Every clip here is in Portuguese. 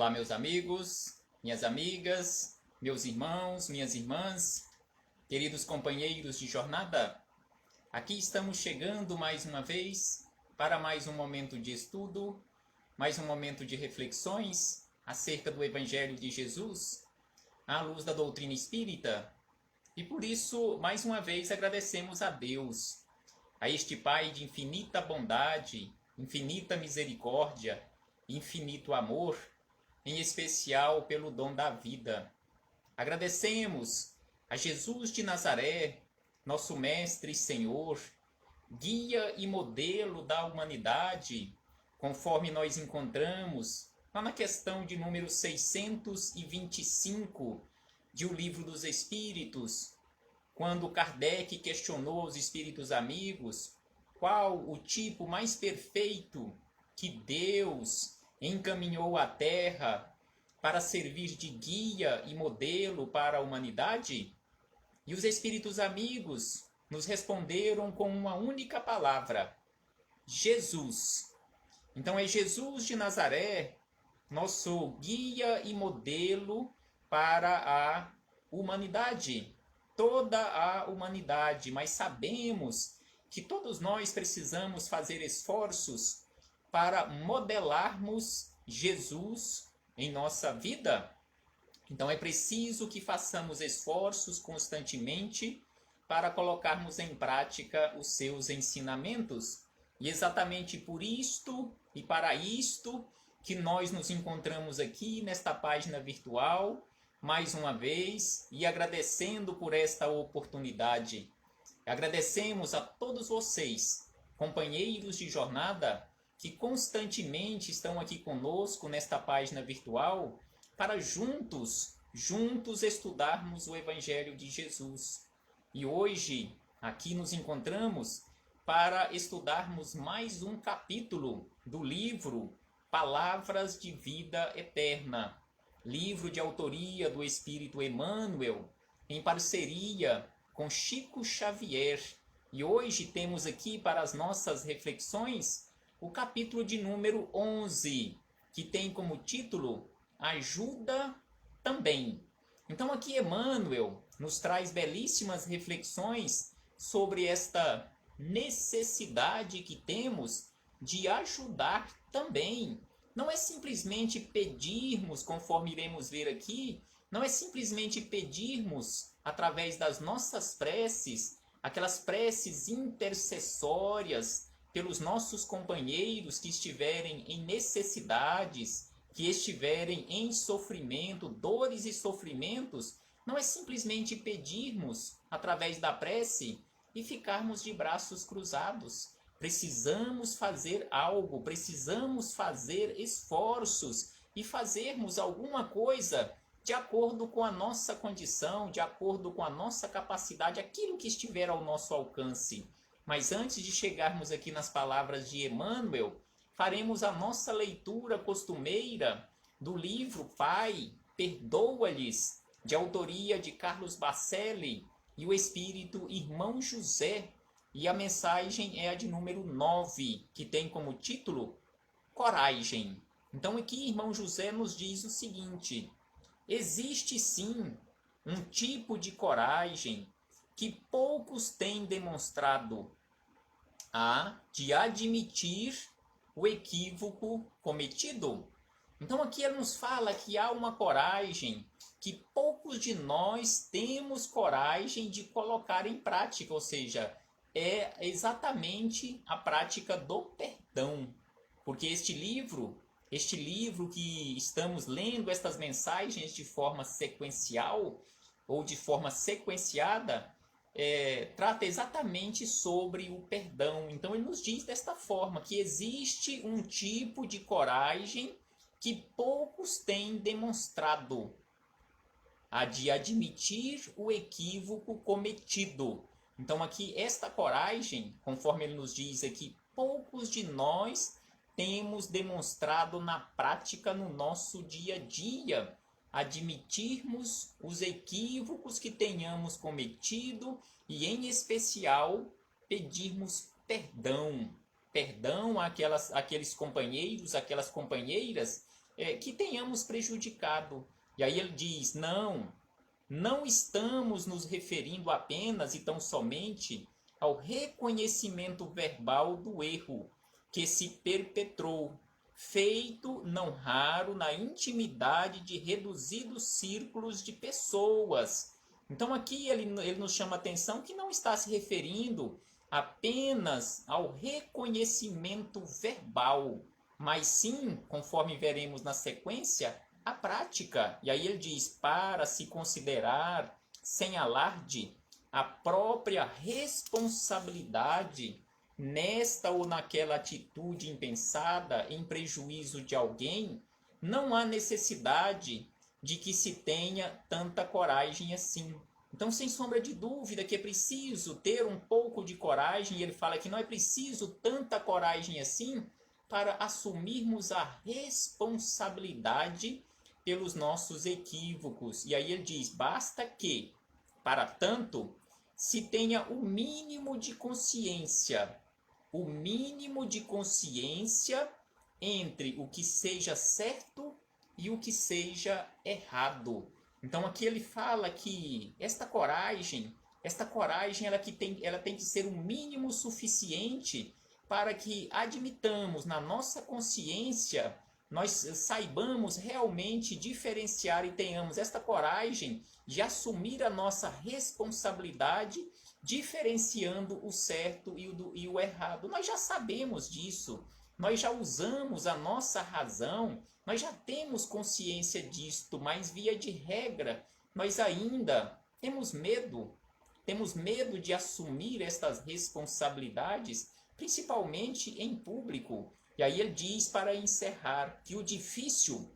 Olá, meus amigos, minhas amigas, meus irmãos, minhas irmãs, queridos companheiros de jornada. Aqui estamos chegando mais uma vez para mais um momento de estudo, mais um momento de reflexões acerca do Evangelho de Jesus, à luz da doutrina espírita. E por isso, mais uma vez, agradecemos a Deus, a este Pai de infinita bondade, infinita misericórdia, infinito amor, em especial pelo dom da vida. Agradecemos a Jesus de Nazaré, nosso Mestre e Senhor, guia e modelo da humanidade, conforme nós encontramos lá na questão de número 625 de O Livro dos Espíritos, quando Kardec questionou os espíritos amigos qual o tipo mais perfeito que Deus encaminhou à Terra para servir de guia e modelo para a humanidade? E os espíritos amigos nos responderam com uma única palavra: Jesus. Então é Jesus de Nazaré, nosso guia e modelo para a humanidade, toda a humanidade, mas sabemos que todos nós precisamos fazer esforços para modelarmos Jesus em nossa vida. Então é preciso que façamos esforços constantemente para colocarmos em prática os seus ensinamentos. E exatamente por isto e para isto que nós nos encontramos aqui nesta página virtual, mais uma vez, e agradecendo por esta oportunidade. Agradecemos a todos vocês, companheiros de jornada, que constantemente estão aqui conosco nesta página virtual, para juntos estudarmos o Evangelho de Jesus. E hoje, aqui nos encontramos para estudarmos mais um capítulo do livro Palavras de Vida Eterna, livro de autoria do Espírito Emmanuel, em parceria com Chico Xavier. E hoje temos aqui para as nossas reflexões o capítulo de número 11, que tem como título Ajuda Também. Então aqui Emmanuel nos traz belíssimas reflexões sobre esta necessidade que temos de ajudar também. Não é simplesmente pedirmos, conforme iremos ver aqui, não é simplesmente pedirmos através das nossas preces, aquelas preces intercessórias pelos nossos companheiros que estiverem em necessidades, que estiverem em sofrimento, dores e sofrimentos. Não é simplesmente pedirmos através da prece e ficarmos de braços cruzados. Precisamos fazer algo, precisamos fazer esforços e fazermos alguma coisa de acordo com a nossa condição, de acordo com a nossa capacidade, aquilo que estiver ao nosso alcance. Mas antes de chegarmos aqui nas palavras de Emmanuel, faremos a nossa leitura costumeira do livro Pai, Perdoa-lhes, de autoria de Carlos Bacelli e o espírito Irmão José. E a mensagem é a de número 9, que tem como título Coragem. Então aqui Irmão José nos diz o seguinte: existe sim um tipo de coragem que poucos têm demonstrado, a de admitir o equívoco cometido. Então aqui ele nos fala que há uma coragem que poucos de nós temos coragem de colocar em prática, ou seja, é exatamente a prática do perdão. Porque este livro que estamos lendo, estas mensagens de forma sequencial ou de forma sequenciada, trata exatamente sobre o perdão. Então ele nos diz desta forma, que existe um tipo de coragem que poucos têm demonstrado, a de admitir o equívoco cometido. Então aqui esta coragem, conforme ele nos diz aqui, poucos de nós temos demonstrado na prática no nosso dia a dia. Admitirmos os equívocos que tenhamos cometido e, em especial, pedirmos perdão. Perdão àqueles companheiros, aquelas companheiras que tenhamos prejudicado. E aí ele diz, não estamos nos referindo apenas e tão somente ao reconhecimento verbal do erro que se perpetrou, feito não raro na intimidade de reduzidos círculos de pessoas. Então aqui ele nos chama a atenção que não está se referindo apenas ao reconhecimento verbal, mas sim, conforme veremos na sequência, a prática. E aí ele diz, para se considerar sem alarde a própria responsabilidade nesta ou naquela atitude impensada em prejuízo de alguém, não há necessidade de que se tenha tanta coragem assim. Então, sem sombra de dúvida que é preciso ter um pouco de coragem, e ele fala que não é preciso tanta coragem assim para assumirmos a responsabilidade pelos nossos equívocos. E aí ele diz, basta que, para tanto, se tenha o mínimo de consciência entre o que seja certo e o que seja errado. Então aqui ele fala que esta coragem ela tem que ser o mínimo suficiente para que admitamos na nossa consciência, nós saibamos realmente diferenciar e tenhamos esta coragem de assumir a nossa responsabilidade, diferenciando o certo e o errado. Nós já sabemos disso, nós já usamos a nossa razão, nós já temos consciência disto, mas via de regra, nós ainda temos medo de assumir estas responsabilidades, principalmente em público. E aí ele diz, para encerrar, que o difícil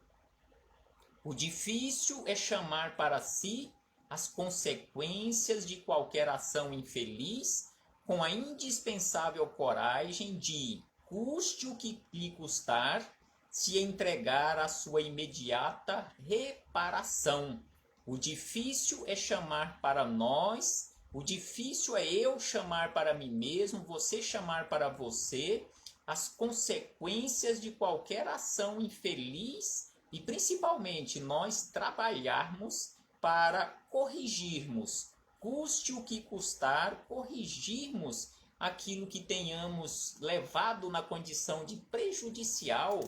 é chamar para si as consequências de qualquer ação infeliz com a indispensável coragem de, custe o que lhe custar, se entregar à sua imediata reparação. O difícil é chamar para nós, o difícil é eu chamar para mim mesmo, você chamar para você, as consequências de qualquer ação infeliz e principalmente nós trabalharmos para corrigirmos, custe o que custar, corrigirmos aquilo que tenhamos levado na condição de prejudicial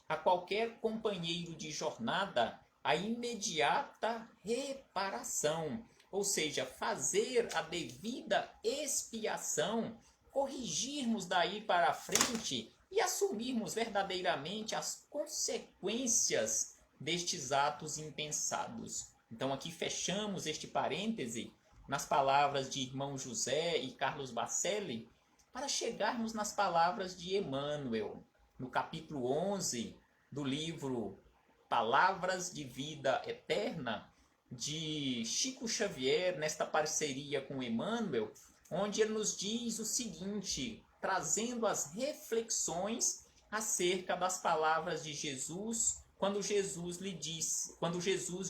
a qualquer companheiro de jornada, a imediata reparação, ou seja, fazer a devida expiação, corrigirmos daí para frente e assumirmos verdadeiramente as consequências destes atos impensados. Então aqui fechamos este parêntese nas palavras de irmão José e Carlos Bacelli para chegarmos nas palavras de Emmanuel, no capítulo 11 do livro Palavras de Vida Eterna, de Chico Xavier, nesta parceria com Emmanuel, onde ele nos diz o seguinte, trazendo as reflexões acerca das palavras de Jesus, quando Jesus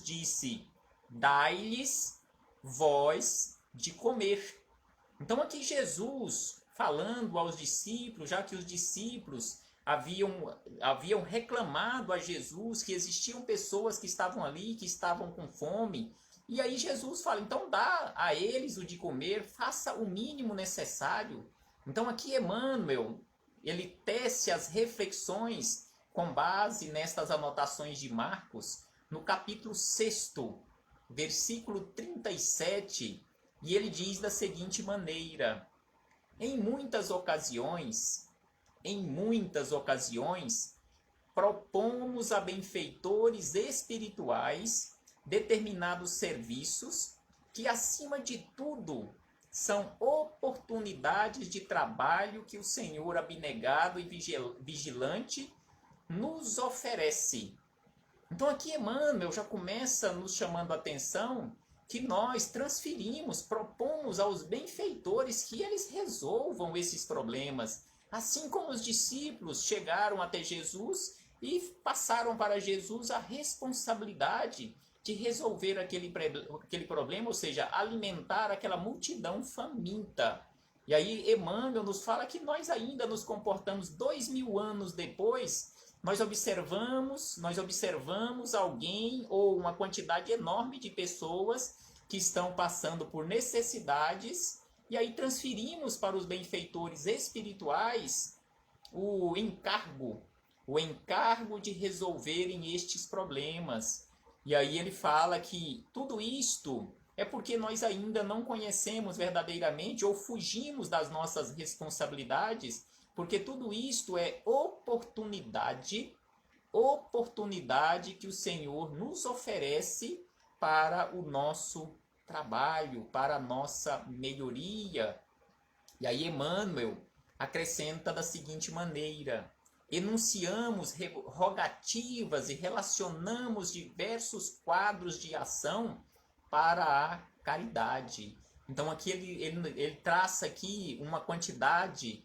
disse, dai-lhes vós de comer. Então aqui Jesus falando aos discípulos, já que os discípulos haviam reclamado a Jesus que existiam pessoas que estavam ali, que estavam com fome. E aí Jesus fala, então dá a eles o de comer, faça o mínimo necessário. Então aqui Emmanuel, ele tece as reflexões com base nestas anotações de Marcos, no capítulo 6º, versículo 37, e ele diz da seguinte maneira, em muitas ocasiões, propomos a benfeitores espirituais determinados serviços que, acima de tudo, são oportunidades de trabalho que o Senhor abnegado e vigilante nos oferece. Então aqui Emmanuel já começa nos chamando a atenção que nós propomos aos benfeitores que eles resolvam esses problemas. Assim como os discípulos chegaram até Jesus e passaram para Jesus a responsabilidade de resolver aquele problema, ou seja, alimentar aquela multidão faminta. E aí Emmanuel nos fala que nós ainda nos comportamos 2000 anos depois nós observamos alguém ou uma quantidade enorme de pessoas que estão passando por necessidades e aí transferimos para os benfeitores espirituais o encargo de resolverem estes problemas. E aí ele fala que tudo isto é porque nós ainda não conhecemos verdadeiramente ou fugimos das nossas responsabilidades, porque tudo isto é oportunidade que o Senhor nos oferece para o nosso trabalho, para a nossa melhoria. E aí Emmanuel acrescenta da seguinte maneira: enunciamos rogativas e relacionamos diversos quadros de ação para a caridade. Então aqui ele traça aqui uma quantidade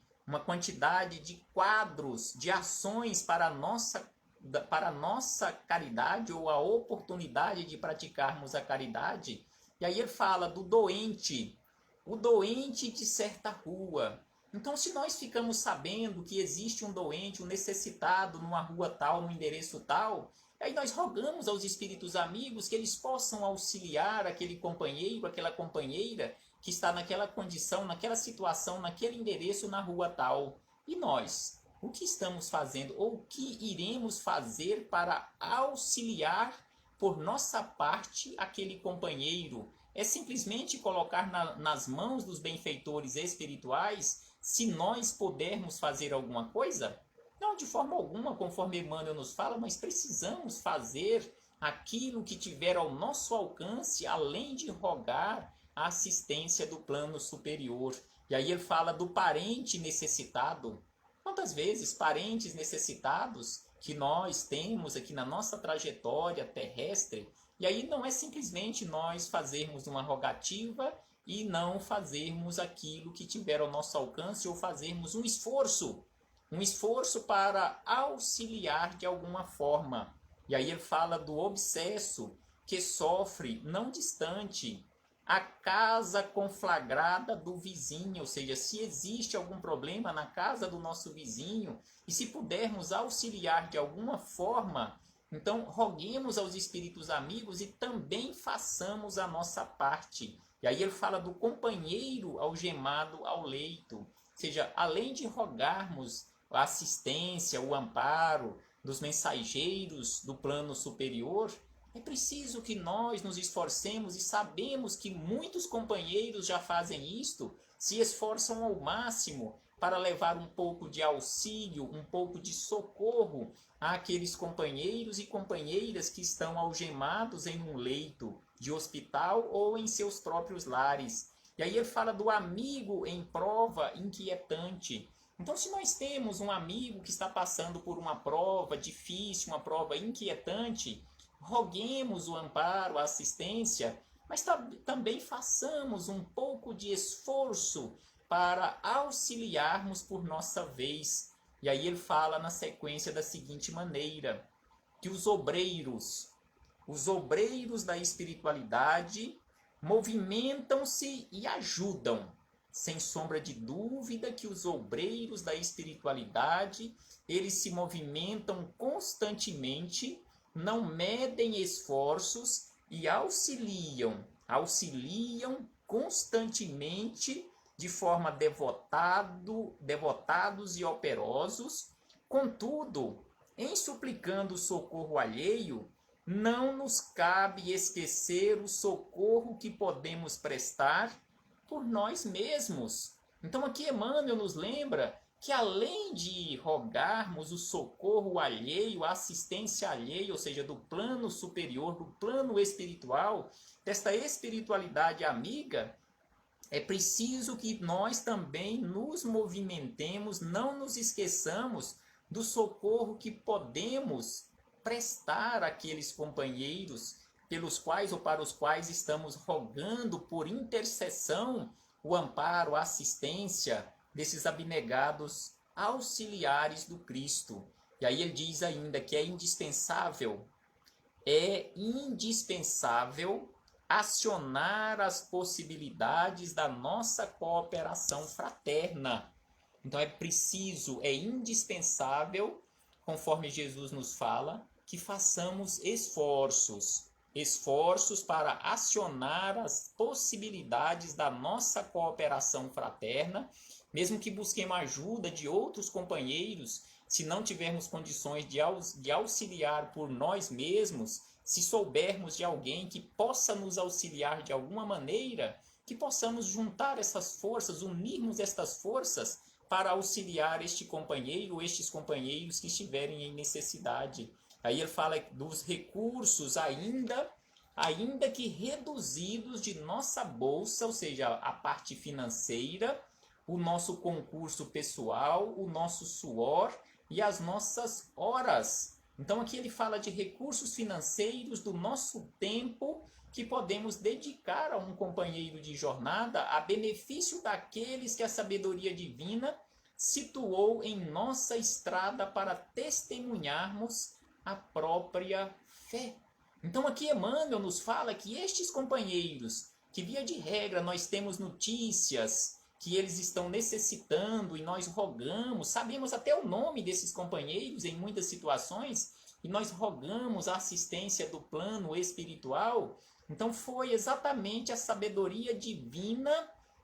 de quadros, de ações para a nossa caridade, ou a oportunidade de praticarmos a caridade. E aí ele fala do doente, o doente de certa rua. Então, se nós ficamos sabendo que existe um doente, um necessitado numa rua tal, num endereço tal, aí nós rogamos aos espíritos amigos que eles possam auxiliar aquele companheiro, aquela companheira que está naquela condição, naquela situação, naquele endereço, na rua tal. E nós, o que estamos fazendo ou o que iremos fazer para auxiliar por nossa parte aquele companheiro? É simplesmente colocar nas mãos dos benfeitores espirituais se nós pudermos fazer alguma coisa? Não, de forma alguma, conforme Emmanuel nos fala, mas precisamos fazer aquilo que tiver ao nosso alcance, além de rogar a assistência do plano superior. E aí ele fala do parente necessitado. Quantas vezes parentes necessitados que nós temos aqui na nossa trajetória terrestre, e aí não é simplesmente nós fazermos uma rogativa e não fazermos aquilo que tiver ao nosso alcance, ou fazermos um esforço para auxiliar de alguma forma. E aí ele fala do obsesso que sofre, não distante, a casa conflagrada do vizinho, ou seja, se existe algum problema na casa do nosso vizinho, e se pudermos auxiliar de alguma forma, então roguemos aos espíritos amigos e também façamos a nossa parte. E aí ele fala do companheiro algemado ao leito, ou seja, além de rogarmos a assistência, o amparo dos mensageiros do plano superior, é preciso que nós nos esforcemos, e sabemos que muitos companheiros já fazem isto, se esforçam ao máximo para levar um pouco de auxílio, um pouco de socorro àqueles companheiros e companheiras que estão algemados em um leito de hospital ou em seus próprios lares. E aí ele fala do amigo em prova inquietante. Então, se nós temos um amigo que está passando por uma prova difícil, uma prova inquietante, roguemos o amparo, a assistência, mas também façamos um pouco de esforço para auxiliarmos por nossa vez. E aí ele fala na sequência da seguinte maneira, que os obreiros da espiritualidade movimentam-se e ajudam. Sem sombra de dúvida que os obreiros da espiritualidade, eles se movimentam constantemente, não medem esforços e auxiliam constantemente de forma devotados e operosos. Contudo, em suplicando o socorro alheio, não nos cabe esquecer o socorro que podemos prestar por nós mesmos. Então aqui Emmanuel nos lembra que além de rogarmos o socorro alheio, a assistência alheia, ou seja, do plano superior, do plano espiritual, desta espiritualidade amiga, é preciso que nós também nos movimentemos, não nos esqueçamos do socorro que podemos prestar àqueles companheiros pelos quais ou para os quais estamos rogando por intercessão o amparo, a assistência desses abnegados auxiliares do Cristo. E aí ele diz ainda que é indispensável acionar as possibilidades da nossa cooperação fraterna. Então é indispensável conforme Jesus nos fala, que façamos esforços para acionar as possibilidades da nossa cooperação fraterna, mesmo que busquemos ajuda de outros companheiros, se não tivermos condições de auxiliar por nós mesmos, se soubermos de alguém que possa nos auxiliar de alguma maneira, que possamos juntar essas forças, unirmos estas forças para auxiliar este companheiro, estes companheiros que estiverem em necessidade. Aí ele fala dos recursos ainda que reduzidos de nossa bolsa, ou seja, a parte financeira, o nosso concurso pessoal, o nosso suor e as nossas horas. Então aqui ele fala de recursos financeiros do nosso tempo que podemos dedicar a um companheiro de jornada a benefício daqueles que a sabedoria divina situou em nossa estrada para testemunharmos a própria fé. Então aqui Emmanuel nos fala que estes companheiros, que via de regra nós temos notícias que eles estão necessitando e nós rogamos, sabemos até o nome desses companheiros em muitas situações, e nós rogamos a assistência do plano espiritual. Então foi exatamente a sabedoria divina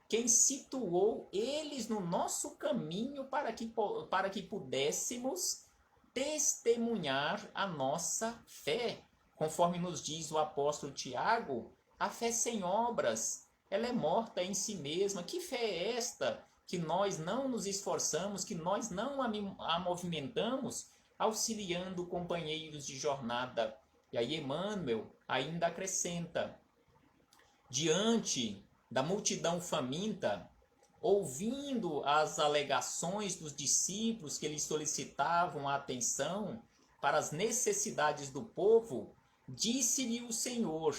quem situou eles no nosso caminho para que pudéssemos testemunhar a nossa fé. Conforme nos diz o apóstolo Tiago, a fé sem obras, ela é morta em si mesma. Que fé é esta que nós não nos esforçamos, que nós não a movimentamos, auxiliando companheiros de jornada? E aí Emmanuel ainda acrescenta: diante da multidão faminta, ouvindo as alegações dos discípulos que lhes solicitavam a atenção para as necessidades do povo, disse-lhe o Senhor: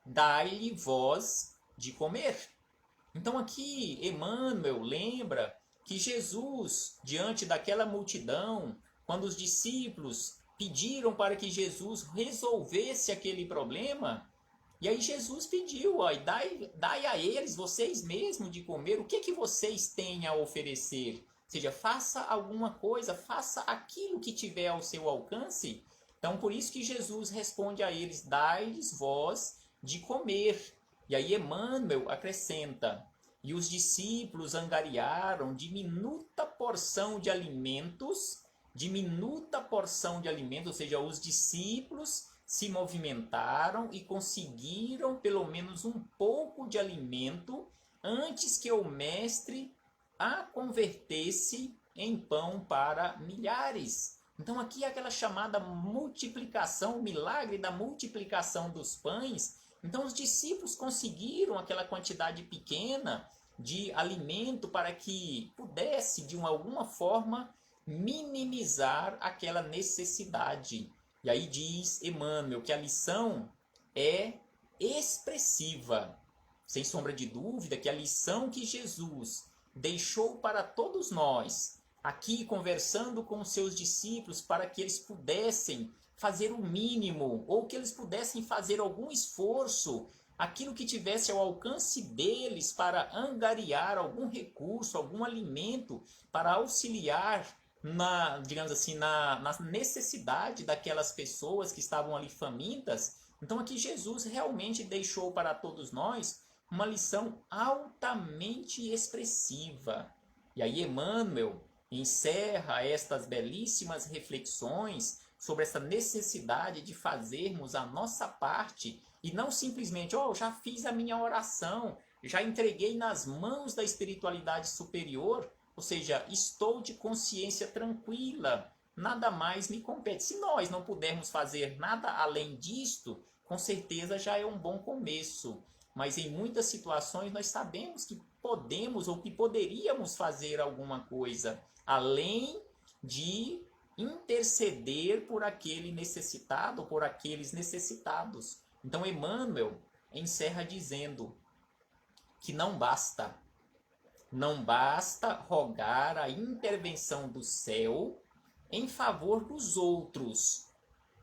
dai-lhe vós de comer. Então aqui Emmanuel lembra que Jesus, diante daquela multidão, quando os discípulos pediram para que Jesus resolvesse aquele problema, e aí Jesus pediu: ó, dai a eles, vocês mesmos, de comer. O que vocês têm a oferecer? Ou seja, faça alguma coisa, faça aquilo que tiver ao seu alcance. Então, por isso que Jesus responde a eles: dai-lhes vós de comer. E aí Emmanuel acrescenta: e os discípulos angariaram diminuta porção de alimentos, ou seja, os discípulos se movimentaram e conseguiram pelo menos um pouco de alimento antes que o mestre a convertesse em pão para milhares. Então aqui é aquela chamada multiplicação, o milagre da multiplicação dos pães. Então os discípulos conseguiram aquela quantidade pequena de alimento para que pudesse, de alguma forma, minimizar aquela necessidade. E aí diz Emmanuel que a lição é expressiva. Sem sombra de dúvida que a lição que Jesus deixou para todos nós, aqui conversando com os seus discípulos, para que eles pudessem fazer o mínimo, ou que eles pudessem fazer algum esforço, aquilo que tivesse ao alcance deles para angariar algum recurso, algum alimento, para auxiliar digamos assim, na necessidade daquelas pessoas que estavam ali famintas. Então aqui Jesus realmente deixou para todos nós uma lição altamente expressiva. E aí Emmanuel encerra estas belíssimas reflexões sobre essa necessidade de fazermos a nossa parte e não simplesmente, já fiz a minha oração, já entreguei nas mãos da espiritualidade superior, ou seja, estou de consciência tranquila, nada mais me compete. Se nós não pudermos fazer nada além disto, com certeza já é um bom começo. Mas em muitas situações nós sabemos que podemos ou que poderíamos fazer alguma coisa, além de interceder por aquele necessitado, ou por aqueles necessitados. Então Emmanuel encerra dizendo que não basta rogar a intervenção do céu em favor dos outros.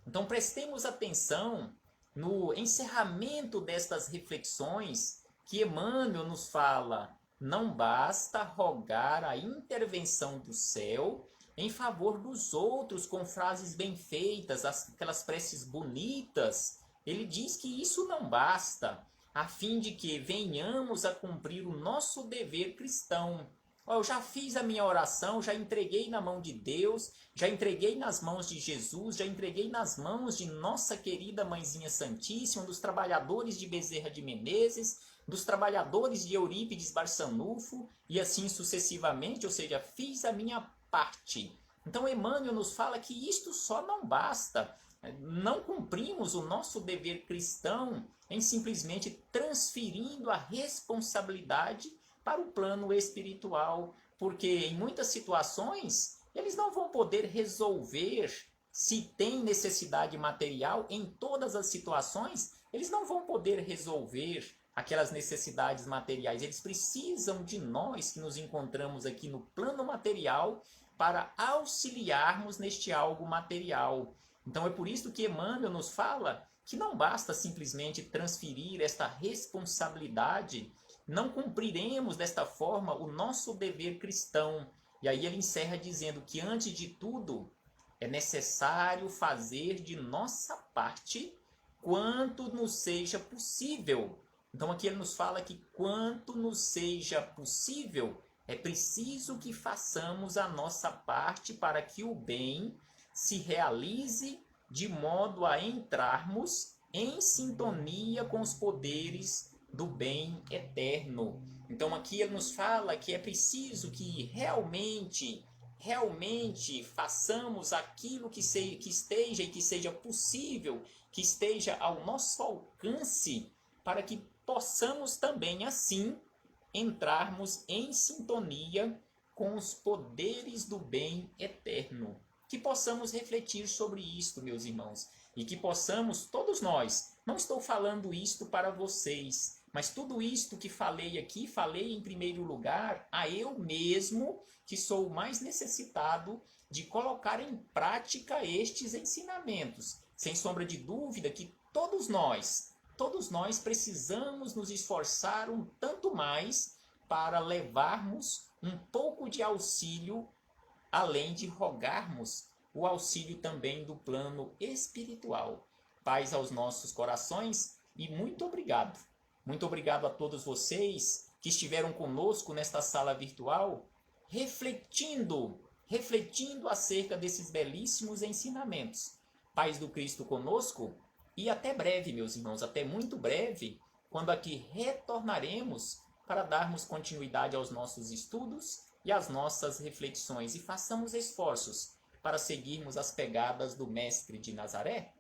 Então prestemos atenção no encerramento destas reflexões que Emmanuel nos fala: não basta rogar a intervenção do céu em favor dos outros, com frases bem feitas, aquelas preces bonitas. Ele diz que isso não basta, a fim de que venhamos a cumprir o nosso dever cristão. Eu já fiz a minha oração, já entreguei na mão de Deus, já entreguei nas mãos de Jesus, já entreguei nas mãos de nossa querida Mãezinha Santíssima, dos trabalhadores de Bezerra de Menezes, dos trabalhadores de Eurípides Barçanufo, e assim sucessivamente, ou seja, fiz a minha parte. Então Emmanuel nos fala que isto só não basta. Não cumprimos o nosso dever cristão em simplesmente transferindo a responsabilidade para o plano espiritual, porque em muitas situações eles não vão poder resolver. Se tem necessidade material, em todas as situações, eles não vão poder resolver aquelas necessidades materiais. Eles precisam de nós que nos encontramos aqui no plano material para auxiliarmos neste algo material. Então é por isso que Emmanuel nos fala que não basta simplesmente transferir esta responsabilidade, não cumpriremos desta forma o nosso dever cristão. E aí ele encerra dizendo que, antes de tudo, é necessário fazer de nossa parte quanto nos seja possível. Então aqui ele nos fala que quanto nos seja possível, é preciso que façamos a nossa parte para que o bem se realize de modo a entrarmos em sintonia com os poderes do bem eterno. Então aqui ele nos fala que é preciso que realmente façamos aquilo que esteja e que seja possível, que esteja ao nosso alcance, para que possamos também assim entrarmos em sintonia com os poderes do bem eterno. Que possamos refletir sobre isto, meus irmãos, e que possamos, todos nós, não estou falando isto para vocês, mas tudo isto que falei aqui, falei em primeiro lugar a eu mesmo, que sou o mais necessitado de colocar em prática estes ensinamentos. Sem sombra de dúvida que todos nós precisamos nos esforçar um tanto mais para levarmos um pouco de auxílio, além de rogarmos o auxílio também do plano espiritual. Paz aos nossos corações e muito obrigado. Muito obrigado a todos vocês que estiveram conosco nesta sala virtual, refletindo acerca desses belíssimos ensinamentos. Paz do Cristo conosco e até breve, meus irmãos, até muito breve, quando aqui retornaremos para darmos continuidade aos nossos estudos e às nossas reflexões, e façamos esforços para seguirmos as pegadas do Mestre de Nazaré.